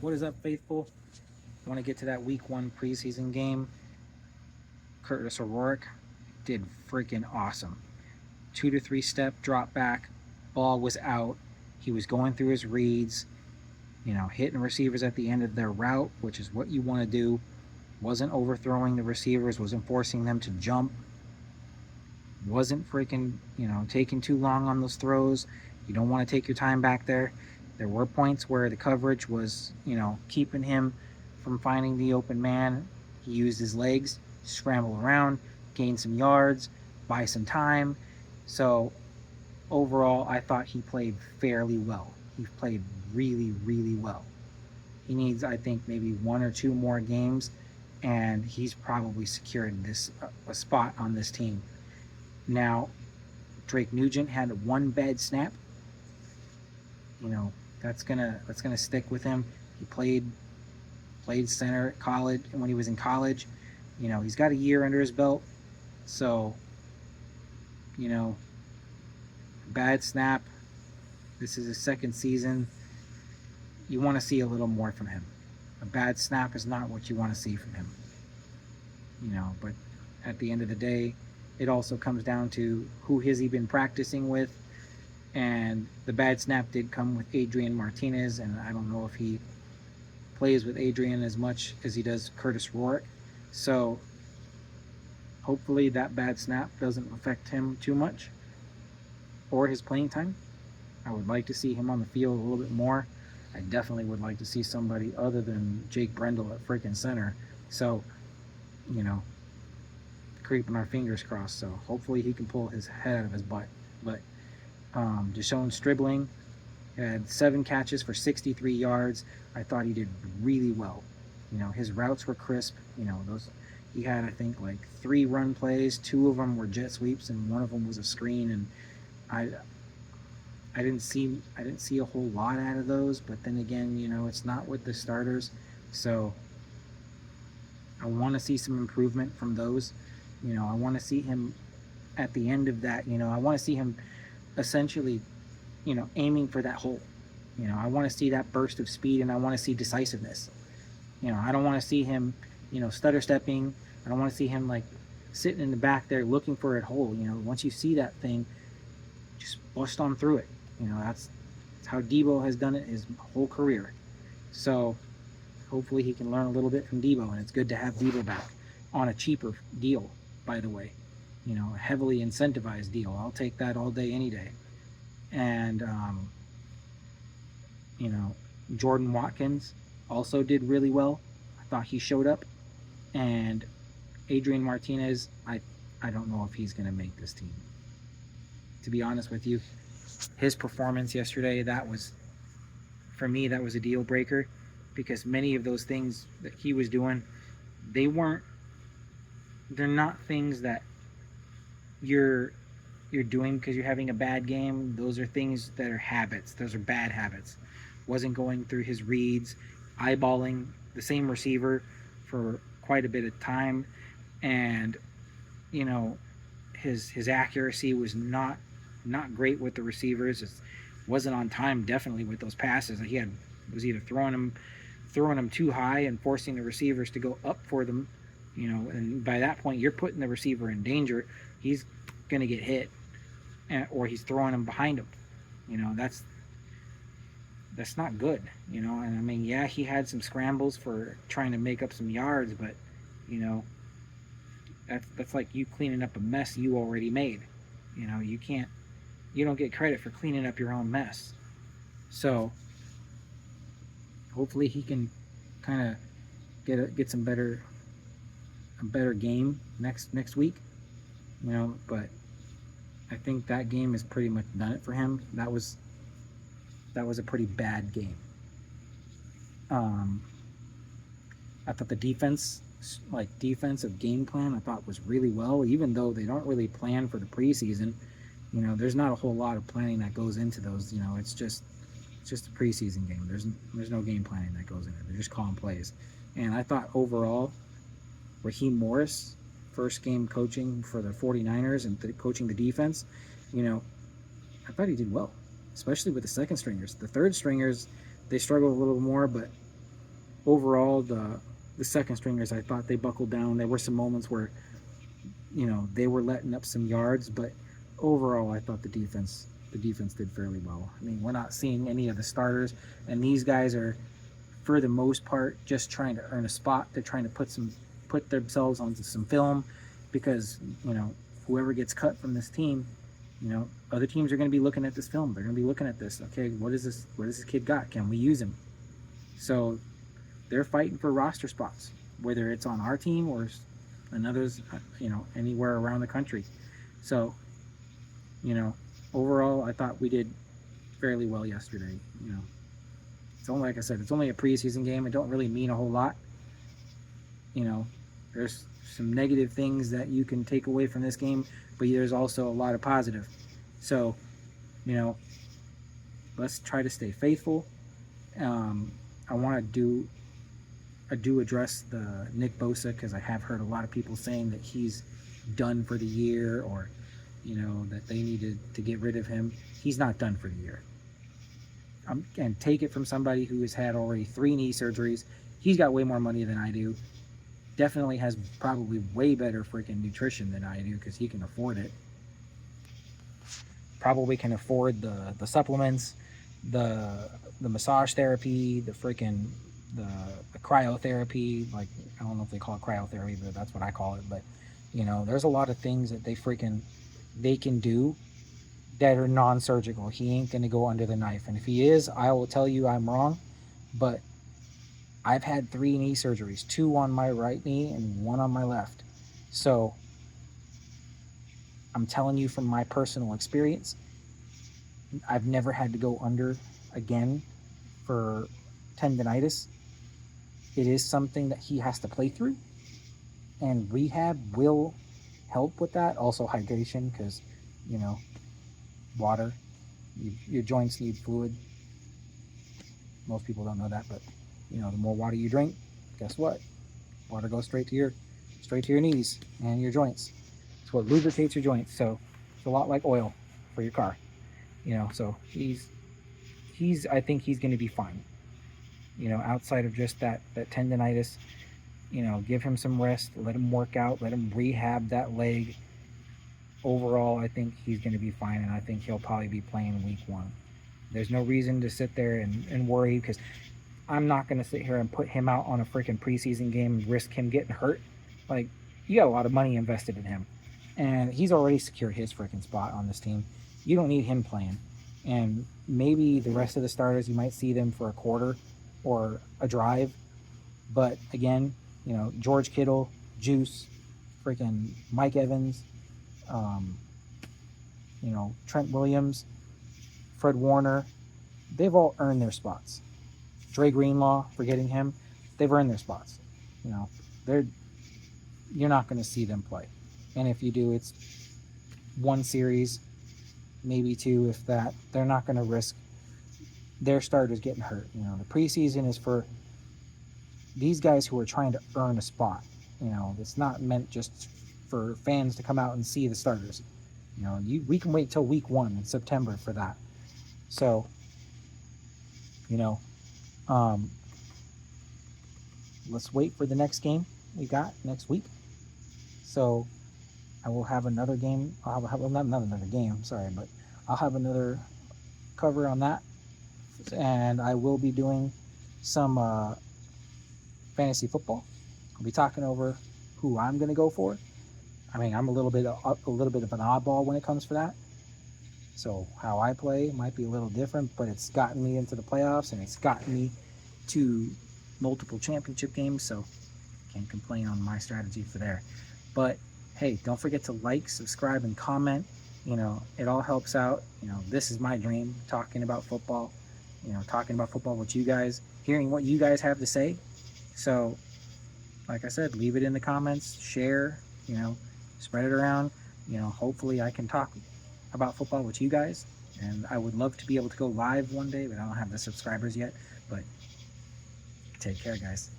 What is up, faithful? Want to get to that week 1 preseason game. Curtis O'Rourke did freaking awesome. 2 to 3 step drop back, ball was out. He was going through his reads, hitting receivers at the end of their route, which is what you want to do. Wasn't overthrowing the receivers, wasn't forcing them to jump. Wasn't freaking, taking too long on those throws. You don't want to take your time back there. There were points where the coverage was, keeping him from finding the open man. He used his legs, scramble around, gain some yards, buy some time. So overall, I thought he played fairly well. He played really, really well. He needs, I think, maybe 1 or 2 more games, and he's probably secured a spot on this team. Now, Drake Nugent had 1 bad snap. That's gonna stick with him. He played center at college, and when he was in college, he's got a year under his belt. So, bad snap. This is his 2nd season. You want to see a little more from him. A bad snap is not what you want to see from him. But at the end of the day, it also comes down to who has he been practicing with. And the bad snap did come with Adrian Martinez, and I don't know if he plays with Adrian as much as he does Curtis Rourke. So hopefully that bad snap doesn't affect him too much or his playing time. I would like to see him on the field a little bit more. I definitely would like to see somebody other than Jake Brendel at freaking center. So, keeping our fingers crossed. So hopefully he can pull his head out of his butt. But Zhaun Stribling had 7 catches for 63 yards. I thought he did really well. His routes were crisp. He had, I think, like 3 run plays. 2 of them were jet sweeps, and 1 of them was a screen. And I didn't see a whole lot out of those. But then again, it's not with the starters, so I want to see some improvement from those. I want to see him at the end of that. I want to see him essentially, aiming for that hole. I want to see that burst of speed, and I want to see decisiveness. I don't want to see him, stutter stepping. I don't want to see him like sitting in the back there looking for a hole. Once you see that thing, just bust on through it. That's how Debo has done it his whole career. So hopefully he can learn a little bit from Debo, and it's good to have Debo back on a cheaper deal, by the way. A heavily incentivized deal. I'll take that all day, any day. And, Jordan Watkins also did really well. I thought he showed up. And Adrian Martinez, I don't know if he's going to make this team. To be honest with you, his performance yesterday, for me, that was a deal breaker, because many of those things that he was doing, they're not things that you're doing because you're having a bad game. Those are things that are habits. Those are bad habits. Wasn't going through his reads, eyeballing the same receiver for quite a bit of time, and his accuracy was not great with the receivers. It wasn't on time, definitely, with those passes. He was either throwing them too high and forcing the receivers to go up for them, and by that point you're putting the receiver in danger. He's going to get hit, or he's throwing him behind him. That's not good. And I mean, yeah, he had some scrambles for trying to make up some yards, but that's like you cleaning up a mess you already made. You don't get credit for cleaning up your own mess. So hopefully he can kind of get a better game next week. But I think that game has pretty much done it for him. That was a pretty bad game. I thought the defensive game plan, I thought was really well, even though they don't really plan for the preseason. There's not a whole lot of planning that goes into those. It's just a preseason game. There's no game planning that goes into it. They're just calling plays. And I thought overall, Raheem Morris, first game coaching for the 49ers and coaching the defense, I thought he did well, especially with the second stringers. The third stringers, they struggle a little more, but overall, the second stringers, I thought they buckled down. There were some moments where, they were letting up some yards, but overall, I thought the defense did fairly well. I mean, we're not seeing any of the starters, and these guys are, for the most part, just trying to earn a spot. They're trying to put themselves onto some film, because whoever gets cut from this team, other teams are going to be looking at this film. They're going to be looking at this. Okay, what is this? What does this kid got? Can we use him? So they're fighting for roster spots, whether it's on our team or another's, anywhere around the country. So, overall, I thought we did fairly well yesterday. It's only, like I said, it's only a preseason game. It don't really mean a whole lot. There's some negative things that you can take away from this game, but there's also a lot of positive. So, let's try to stay faithful. I do address the Nick Bosa, because I have heard a lot of people saying that he's done for the year, or that they needed to get rid of him. He's not done for the year. And take it from somebody who has had already 3 knee surgeries. He's got way more money than I do. Definitely has probably way better freaking nutrition than I do, because he can afford it. Probably can afford the supplements, the massage therapy, the cryotherapy. Like, I don't know if they call it cryotherapy, but that's what I call it. But there's a lot of things that they can do that are non-surgical. He ain't gonna go under the knife, and if he is, I will tell you I'm wrong. But I've had 3 knee surgeries, 2 on my right knee and 1 on my left. So I'm telling you from my personal experience, I've never had to go under again for tendonitis. It is something that he has to play through, and rehab will help with that. Also hydration, because water, your joints need fluid. Most people don't know that, but the more water you drink, guess what? Water goes straight to your knees and your joints. It's what lubricates your joints. So it's a lot like oil for your car. So I think he's going to be fine. Outside of just that tendonitis, give him some rest, let him work out, let him rehab that leg. Overall, I think he's going to be fine, and I think he'll probably be playing week 1. There's no reason to sit there and worry, because I'm not going to sit here and put him out on a freaking preseason game and risk him getting hurt. Like, you got a lot of money invested in him, and he's already secured his freaking spot on this team. You don't need him playing. And maybe the rest of the starters, you might see them for a quarter or a drive. But again, George Kittle, Juice, freaking Mike Evans, Trent Williams, Fred Warner, they've all earned their spots. Dre Greenlaw, forgetting him, they've earned their spots. You're not going to see them play. And if you do, it's 1 series, maybe 2, if that. They're not going to risk their starters getting hurt. The preseason is for these guys who are trying to earn a spot. It's not meant just for fans to come out and see the starters. We can wait till week 1 in September for that. So, let's wait for the next game we got next week. So I will have another game. Not another game, sorry, but I'll have another cover on that. And I will be doing some fantasy football. I'll be talking over who I'm going to go for. I mean, I'm a little bit of an oddball when it comes to that. So how I play might be a little different, but it's gotten me into the playoffs, and it's gotten me to multiple championship games. So can't complain on my strategy for there. But hey, don't forget to like, subscribe, and comment. It all helps out. This is my dream, talking about football. Talking about football with you guys, hearing what you guys have to say. So, like I said, leave it in the comments, share, spread it around. Hopefully I can talk about football with you guys. And I would love to be able to go live one day, but I don't have the subscribers yet. But take care, guys.